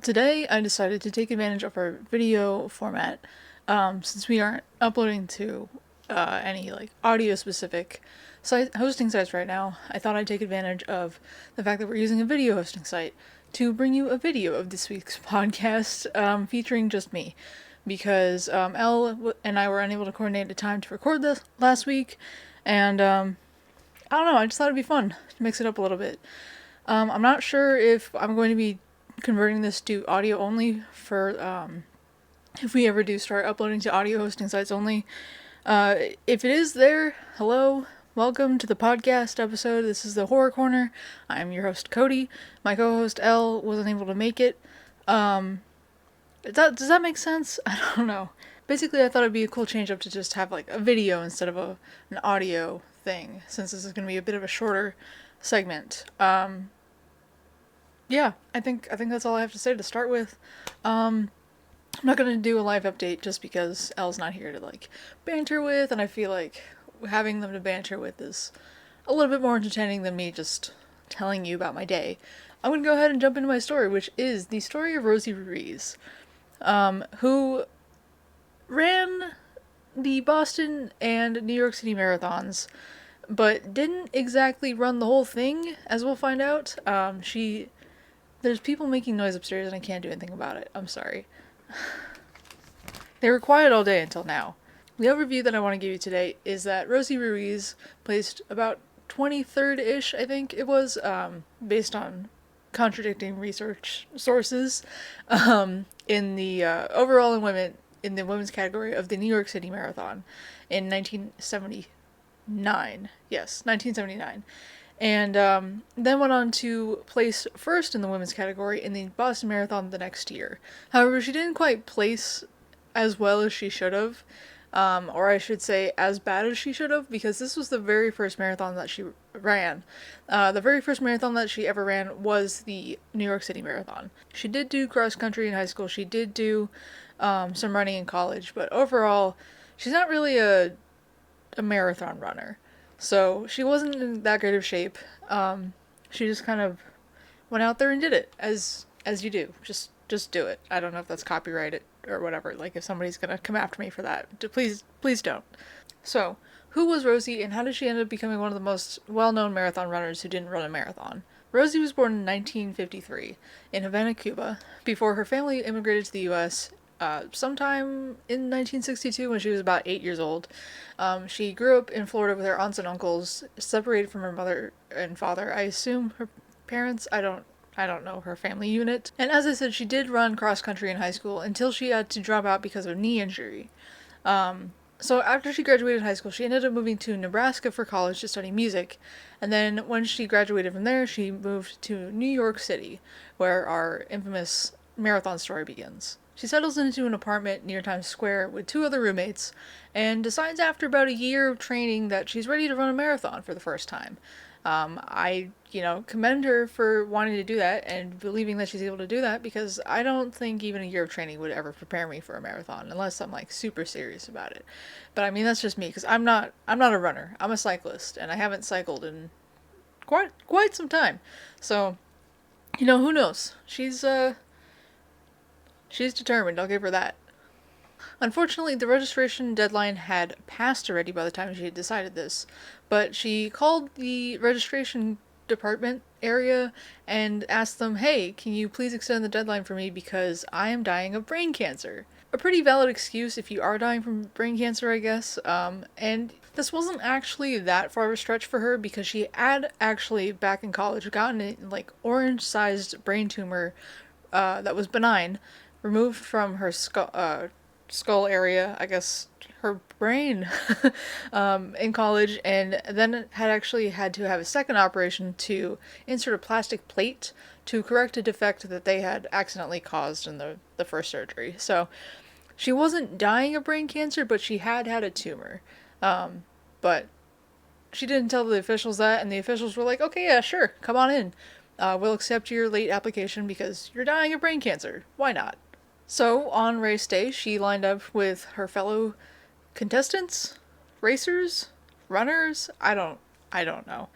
Today I decided to take advantage of our video format, since we aren't uploading to any audio specific hosting sites right now. I thought I'd take advantage of the fact that we're using a video hosting site to bring you a video of this week's podcast, featuring just me, because Elle and I were unable to coordinate a time to record this last week, and I don't know, I just thought it'd be fun to mix it up a little bit. I'm not sure if I'm going to be converting this to audio only for if we ever do start uploading to audio hosting sites only. If it is there, hello, welcome to the podcast episode. This is the Horror Corner. I'm your host, Cody. My co-host, Elle, wasn't able to make it. Does that make sense? I don't know. Basically, I thought it'd be a cool change up to just have a video instead of an audio thing, since this is going to be a bit of a shorter segment. Yeah, I think that's all I have to say to start with. I'm not gonna do a live update just because Elle's not here to banter with, and I feel like having them to banter with is a little bit more entertaining than me just telling you about my day. I'm gonna go ahead and jump into my story, which is the story of Rosie Ruiz, who ran the Boston and New York City marathons, but didn't exactly run the whole thing, as we'll find out. There's people making noise upstairs and I can't do anything about it. I'm sorry. They were quiet all day until now. The overview that I want to give you today is that Rosie Ruiz placed about 23rd-ish, I think it was, based on contradicting research sources, in the overall in the women's category of the New York City Marathon in 1979. Yes, 1979. And then went on to place first in the women's category in the Boston Marathon the next year. However, she didn't quite place as well as she should have, or I should say as bad as she should have, because this was the very first marathon that she ran. The very first marathon that she ever ran was the New York City Marathon. She did do cross country in high school, she did do some running in college, but overall, she's not really a marathon runner. So she wasn't in that great of shape. She just kind of went out there and did it, as you do. Just do it. I don't know if that's copyrighted or whatever. If somebody's gonna come after me for that, please don't. So, who was Rosie, and how did she end up becoming one of the most well-known marathon runners who didn't run a marathon? Rosie was born in 1953 in Havana, Cuba, before her family immigrated to the U.S. Sometime in 1962 when she was about 8 years old. She grew up in Florida with her aunts and uncles, separated from her mother and father. I assume her parents, I don't know her family unit. And as I said, she did run cross country in high school until she had to drop out because of a knee injury. So after she graduated high school, she ended up moving to Nebraska for college to study music. And then when she graduated from there, she moved to New York City, where our infamous marathon story begins. She settles into an apartment near Times Square with 2 other roommates, and decides after about a year of training that she's ready to run a marathon for the first time. I commend her for wanting to do that and believing that she's able to do that, because I don't think even a year of training would ever prepare me for a marathon unless I'm super serious about it. But I mean, that's just me, because I'm not a runner. I'm a cyclist, and I haven't cycled in quite some time. So, who knows? She's determined, I'll give her that. Unfortunately, the registration deadline had passed already by the time she had decided this, but she called the registration department area and asked them, hey, can you please extend the deadline for me because I am dying of brain cancer? A pretty valid excuse if you are dying from brain cancer, I guess, and this wasn't actually that far of a stretch for her, because she had actually, back in college, gotten an orange-sized brain tumor that was benign, removed from her skull area, I guess her brain, in college, and then had actually had to have a second operation to insert a plastic plate to correct a defect that they had accidentally caused in the first surgery. So she wasn't dying of brain cancer, but she had a tumor. But she didn't tell the officials that, and the officials were like, okay, yeah, sure, come on in. We'll accept your late application because you're dying of brain cancer. Why not? So, on race day, she lined up with her fellow contestants, racers, runners, I don't know,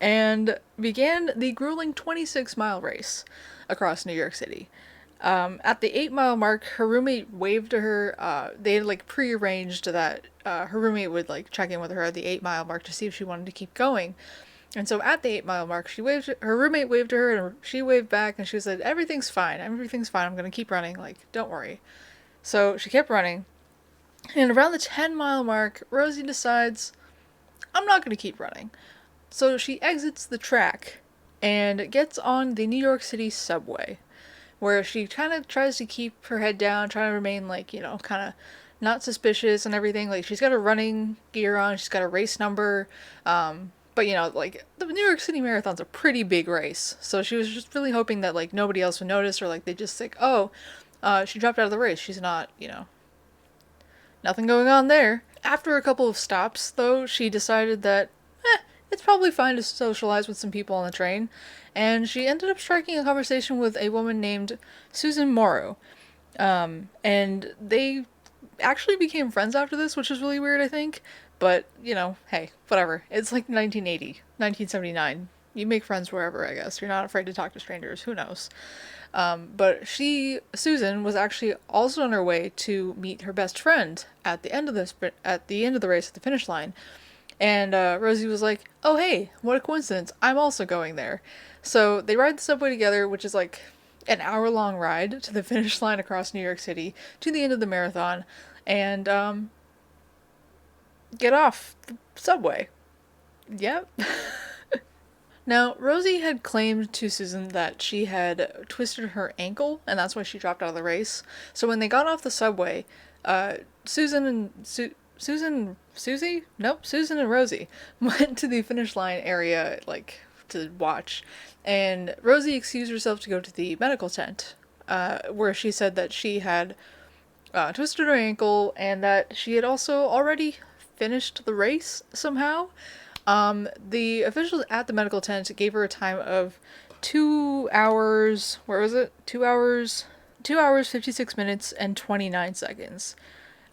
and began the grueling 26-mile race. across New York City. At the 8 mile mark, her roommate waved to her. They had like prearranged that her roommate would like check in with her at the 8 mile mark to see if she wanted to keep going. And so at the 8 mile mark, her roommate waved to her, and she waved back, and she said, "Everything's fine. Everything's fine. I'm gonna keep running. Like, don't worry." So she kept running, and around the 10 mile mark, Rosie decides, "I'm not gonna keep running." So she exits the track and gets on the New York City subway, where she kind of tries to keep her head down, trying to remain, like, kind of not suspicious and everything. Like, she's got a running gear on, she's got a race number, but, like, the New York City Marathon's a pretty big race, so she was just really hoping that, like, nobody else would notice, or, like, they just think, oh, she dropped out of the race, she's not, nothing going on there. After a couple of stops, though, she decided that, it's probably fine to socialize with some people on the train, and she ended up striking a conversation with a woman named Susan Morrow. And they actually became friends after this, which is really weird, I think. But, hey, whatever. It's like 1980, 1979. You make friends wherever, I guess. You're not afraid to talk to strangers. Who knows? But Susan, was actually also on her way to meet her best friend at the end of the race at the finish line. And Rosie was like, "Oh, hey, what a coincidence. I'm also going there." So they ride the subway together, which is like an hour-long ride to the finish line across New York City to the end of the marathon, and get off the subway. Yep. Now, Rosie had claimed to Susan that she had twisted her ankle, and that's why she dropped out of the race. So when they got off the subway, Susan and Rosie went to the finish line area, like, to watch. And Rosie excused herself to go to the medical tent, where she said that she had twisted her ankle, and that she had also already finished the race somehow. The officials at the medical tent gave her a time of 2 hours, 2 hours, 56 minutes, and 29 seconds.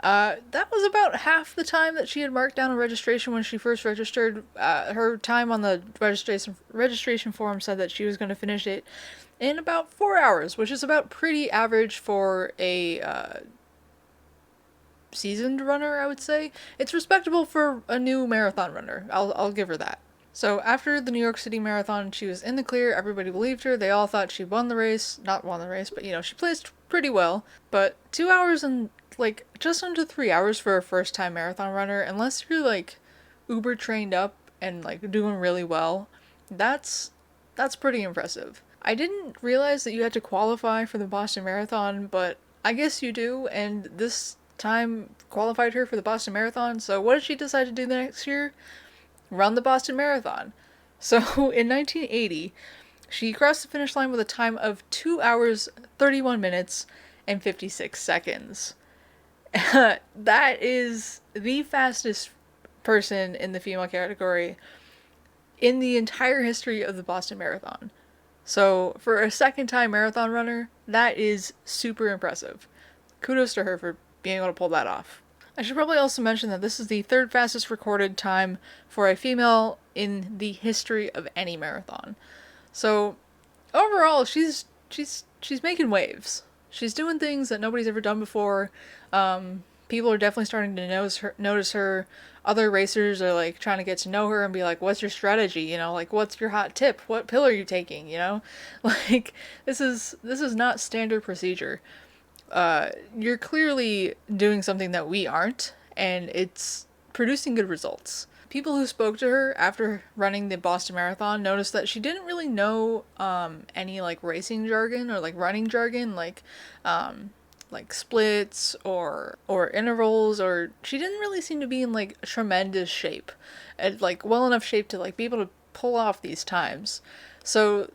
That was about half the time that she had marked down in registration when she first registered. Her time on the registration form said that she was going to finish it in about 4 hours, which is about pretty average for a seasoned runner, I would say. It's respectable for a new marathon runner. I'll give her that. So after the New York City Marathon, she was in the clear. Everybody believed her. They all thought she won the race. Not won the race, but, she placed pretty well. But 2 hours and, like, just under 3 hours for a first-time marathon runner, unless you're, like, uber trained up and, like, doing really well, that's pretty impressive. I didn't realize that you had to qualify for the Boston Marathon, but I guess you do, and this time qualified her for the Boston Marathon. So what did she decide to do the next year? Run the Boston Marathon. So in 1980, she crossed the finish line with a time of 2 hours, 31 minutes, and 56 seconds. That is the fastest person in the female category in the entire history of the Boston Marathon. So for a second-time marathon runner, that is super impressive. Kudos to her for being able to pull that off. I should probably also mention that this is the third fastest recorded time for a female in the history of any marathon. So overall, she's making waves. She's doing things that nobody's ever done before. People are definitely starting to notice her. Other racers are, like, trying to get to know her and be like, "What's your strategy? Like, what's your hot tip? What pill are you taking? Like, this is not standard procedure. You're clearly doing something that we aren't, and it's producing good results." People who spoke to her after running the Boston Marathon noticed that she didn't really know any, like, racing jargon or, like, running jargon, like splits or intervals, or she didn't really seem to be in, like, tremendous shape, and, like, well enough shape to, like, be able to pull off these times. So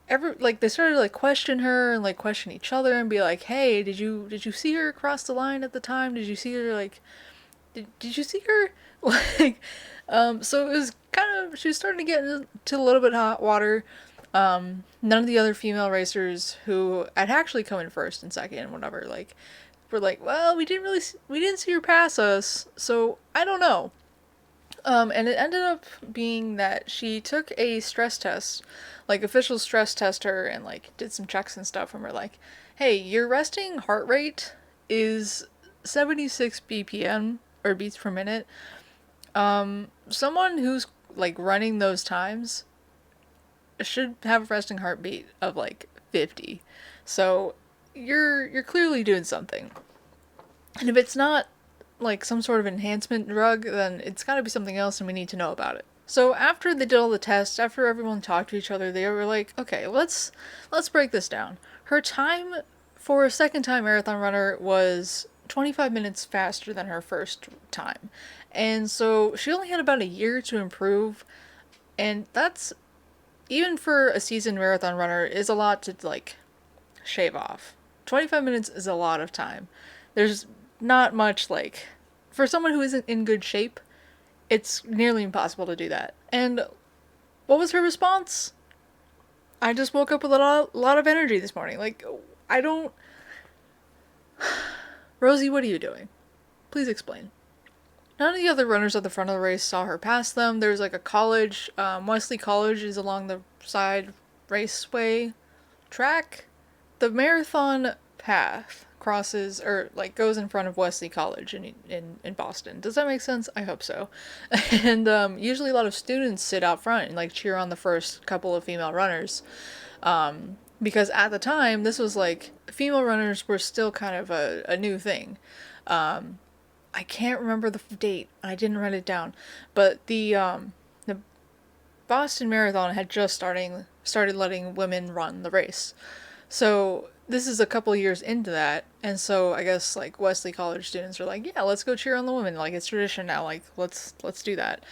they started to, like, question her and, like, question each other and be like, "Hey, did you see her cross the line at the time? Did you see her, like, did you see her?" Like, so it was she was starting to get into a little bit hot water. None of the other female racers who had actually come in first and second and whatever, like, were like, "Well, we didn't see her pass us, so I don't know." And it ended up being that she took a stress test, like official stress test her, and like did some checks and stuff, and we're like, hey, your resting heart rate is 76 BPM or beats per minute. Someone who's like running those times should have a resting heartbeat of like 50. So you're clearly doing something. And if it's not like some sort of enhancement drug, then it's got to be something else and we need to know about it. So after they did all the tests, after everyone talked to each other, they were like, okay, let's break this down. Her time for a second time marathon runner was 25 minutes faster than her first time. And so she only had about a year to improve, and that's, even for a seasoned marathon runner, is a lot to like shave off. 25 minutes is a lot of time. There's not much, like, for someone who isn't in good shape, it's nearly impossible to do that. And what was her response? I just woke up with a lot of energy this morning. Like, I don't. Rosie, what are you doing? Please explain. None of the other runners at the front of the race saw her pass them. There's like a college, Wesley College is along the side raceway track. The marathon path crosses, or like goes in front of Wesley College in Boston. Does that make sense? I hope so. And usually a lot of students sit out front and like cheer on the first couple of female runners. Because at the time, this was like, female runners were still kind of a new thing. I can't remember the date. I didn't write it down. But the Boston Marathon had just started letting women run the race. So this is a couple years into that, and so I guess like Wesley College students are like, yeah, let's go cheer on the women. Like, it's tradition now. Like, let's do that.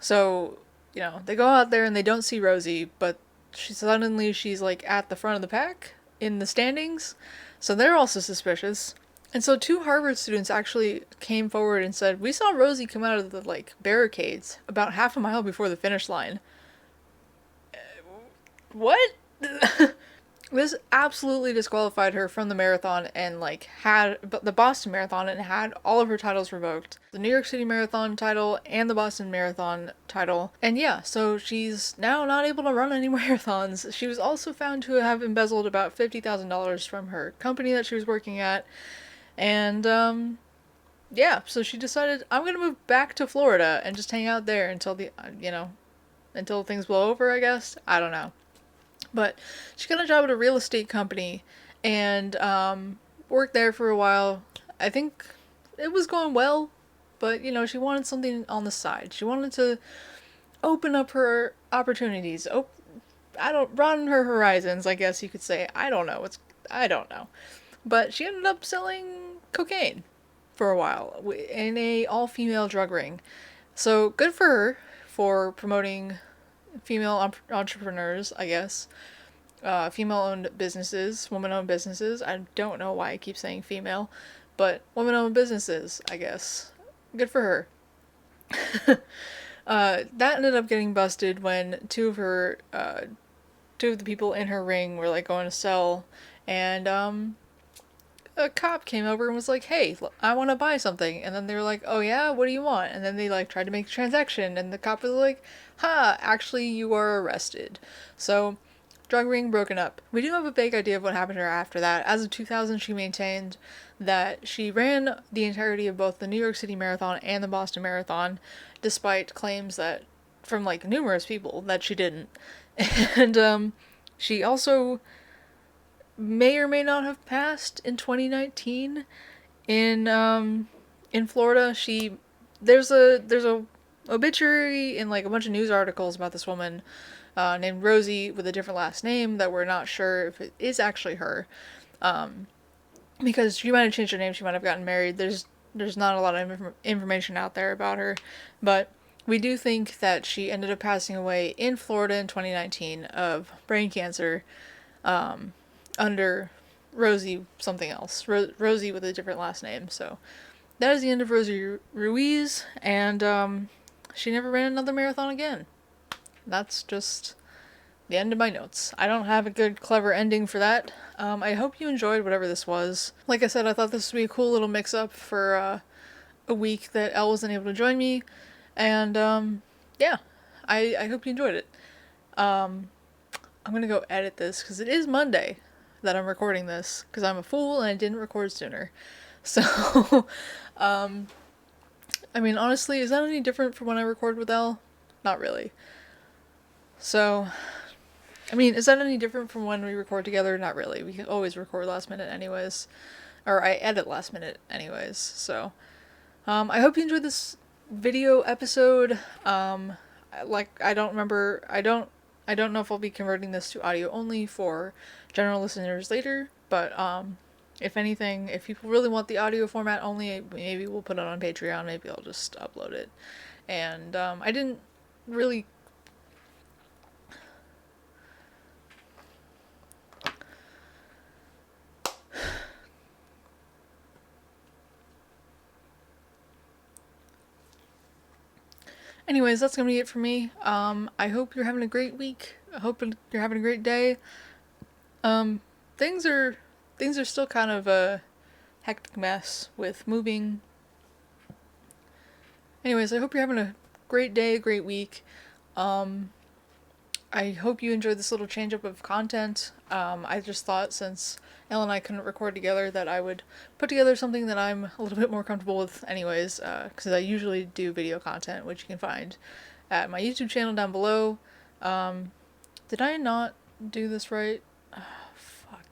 So, they go out there and they don't see Rosie, but she's like at the front of the pack in the standings. So they're also suspicious. And so two Harvard students actually came forward and said, we saw Rosie come out of the like barricades about half a mile before the finish line. What? This absolutely disqualified her from the marathon, and like had the Boston Marathon, and had all of her titles revoked. The New York City Marathon title and the Boston Marathon title. And yeah, so she's now not able to run any marathons. She was also found to have embezzled about $50,000 from her company that she was working at. And yeah, so she decided, I'm going to move back to Florida and just hang out there until until things blow over, I guess. I don't know. But she got a job at a real estate company and worked there for a while. I think it was going well, but she wanted something on the side. She wanted to open up her opportunities. Broaden her horizons, I guess you could say. I don't know. But she ended up selling cocaine for a while in a all-female drug ring. So good for her for promoting female entrepreneurs, I guess. Female-owned businesses, woman-owned businesses. I don't know why I keep saying female, but woman-owned businesses, I guess. Good for her. That ended up getting busted when two of the people in her ring were like going to sell, and a cop came over and was like, hey, I want to buy something. And then they were like, oh yeah, what do you want? And then they like tried to make a transaction, and the cop was like, actually you are arrested. So drug ring broken up. We do have a vague idea of what happened to her after that. As of 2000, she maintained that she ran the entirety of both the New York City Marathon and the Boston Marathon, despite claims that from like numerous people that she didn't. And she also may or may not have passed in 2019 in Florida. There's a obituary in like a bunch of news articles about this woman named Rosie with a different last name that we're not sure if it is actually her, because she might have changed her name, she might have gotten married. There's not a lot of information out there about her, but we do think that she ended up passing away in Florida in 2019 of brain cancer, under Rosie something else. Rosie with a different last name. So that is the end of Rosie Ruiz, and she never ran another marathon again. That's just the end of my notes. I don't have a good, clever ending for that. I hope you enjoyed whatever this was. Like I said, I thought this would be a cool little mix-up for a week that Elle wasn't able to join me. And yeah, I hope you enjoyed it. I'm gonna go edit this because it is Monday that I'm recording this because I'm a fool and I didn't record sooner. So, I mean, honestly, is that any different from when I record with Elle? Not really. So, I mean, is that any different from when we record together? Not really. We can always record last minute anyways. Or I edit last minute anyways. So, I hope you enjoyed this video episode. I don't remember, I don't know if I'll be converting this to audio only for general listeners later, but, if anything, if people really want the audio format only, maybe we'll put it on Patreon, maybe I'll just upload it. And, I didn't really anyways, that's gonna be it for me. I hope you're having a great week. I hope you're having a great day. Um, things are still kind of a hectic mess with moving. Anyways, I hope you're having a great day, a great week. I hope you enjoyed this little change up of content. I just thought since Elle and I couldn't record together that I would put together something that I'm a little bit more comfortable with anyways, because I usually do video content, which you can find at my YouTube channel down below. Did I not do this right? Fuck.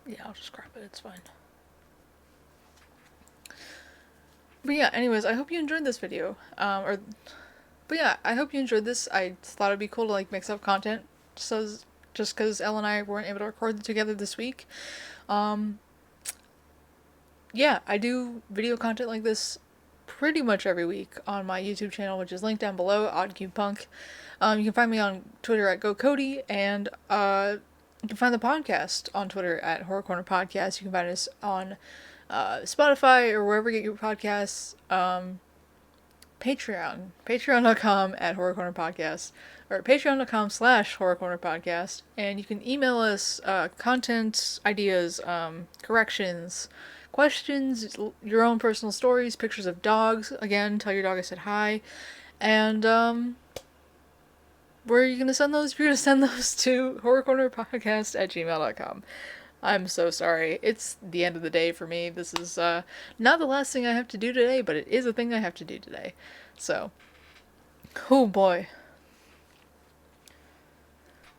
Yeah, I'll just crop it, it's fine. But yeah, anyways, I hope you enjoyed this video. But yeah, I hope you enjoyed this. I thought it'd be cool to like mix up content, just because Elle and I weren't able to record together this week. Yeah, I do video content like this pretty much every week on my YouTube channel, which is linked down below, OddCubePunk. You can find me on Twitter at GoCody, and you can find the podcast on Twitter at Horror Corner Podcast. You can find us on Spotify or wherever you get your podcasts. Patreon. Patreon.com at Horror Corner Podcast. Or patreon.com/Horror Corner Podcast. And you can email us content, ideas, corrections, questions, your own personal stories, pictures of dogs. Again, tell your dog I said hi. And where are you going to send those? You're going to send those to horrorcornerpodcast@gmail.com. I'm so sorry. It's the end of the day for me. This is not the last thing I have to do today, but it is a thing I have to do today. So, oh boy.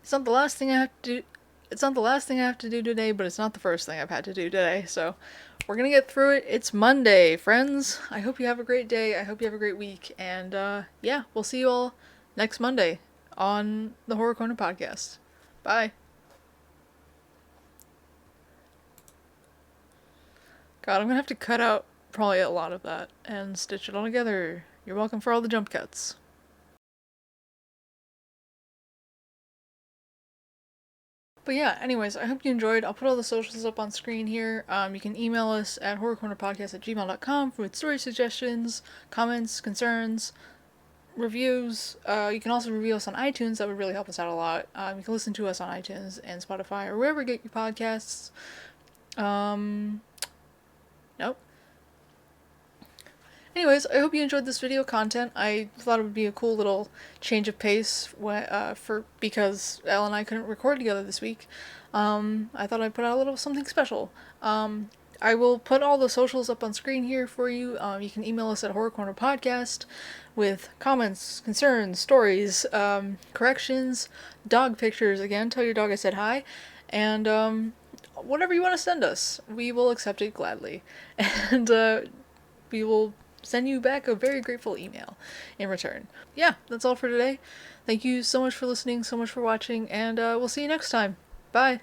It's not the last thing I have to do. It's not the last thing I have to do today, but it's not the first thing I've had to do today. So, we're gonna get through it. It's Monday, friends. I hope you have a great day. I hope you have a great week. And yeah, we'll see you all next Monday on the Horror Corner Podcast. Bye. God, I'm gonna have to cut out probably a lot of that and stitch it all together. You're welcome for all the jump cuts. But yeah, anyways, I hope you enjoyed. I'll put all the socials up on screen here. You can email us at horrorcornerpodcast@gmail.com with story suggestions, comments, concerns, reviews. You can also review us on iTunes. That would really help us out a lot. You can listen to us on iTunes and Spotify or wherever you get your podcasts. Nope. Anyways, I hope you enjoyed this video content. I thought it would be a cool little change of pace because Elle and I couldn't record together this week. I thought I'd put out a little something special. I will put all the socials up on screen here for you. You can email us at Horror Corner Podcast with comments, concerns, stories, corrections, dog pictures. Again, tell your dog I said hi. And whatever you want to send us, we will accept it gladly. And we will send you back a very grateful email in return. Yeah, that's all for today. Thank you so much for listening, so much for watching, and we'll see you next time. Bye!